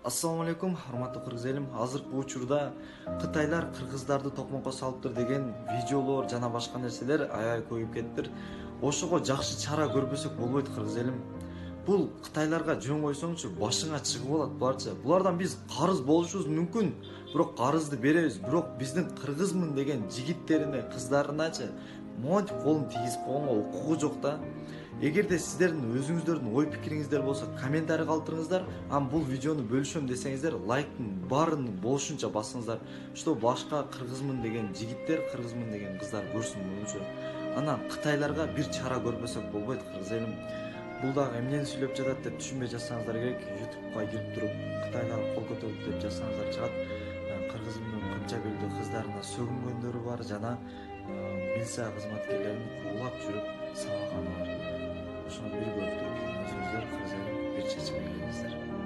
Ассаламу алейкум, урматтуу кыргыз элим. Азыркы учурда Кытайлар кыргыздарды токмокко салыптыр деген видеолор жана башка нерселер аябай көбөйүп кетиптир. Ошого жакшы чара көрбөсөк болбойт кыргыз элим. Бул Кытайларга жөн койсоңчу башыңа чыгып алат буларчы. Булардан биз карыз болушубуз мүмкүн, бирок карызды беребиз. Бирок биздин кыргызмын деген жигиттерине, кыздарыначы монтип колун тийгизип койгонго укугу жок да. Эгерде сиздердин өзүңүздөрдүн ой пикириңиздер болсо комментарий калтырыңыздар. Бул видеону бөлүшөм десеңиздер, лайктын баарын болушунча басыңыздар. Что башка кыргызмын деген жигиттер, кыргызмын деген кыздар көрсүн муну. Анан Кытайларга бир чара көрбөсөк болбойт кыргыз элим. Бул дагы эмнени сүйлөп жатат деп түшүнбөй жатсаңыздар керек. YouTube'га кирип туруп Кытайлар кол көтөрдү деп жазсаңыздар чыгат. Кыргызмдын кынча белдүү кыздарына сөгүнгөндөрү бар жана милиция кызматкерлерин куулап жүрүп сабаганы бар. Ошону бир көрүп туруп өзүңүздөр кыргыз элим бир чечимге келиңиздер.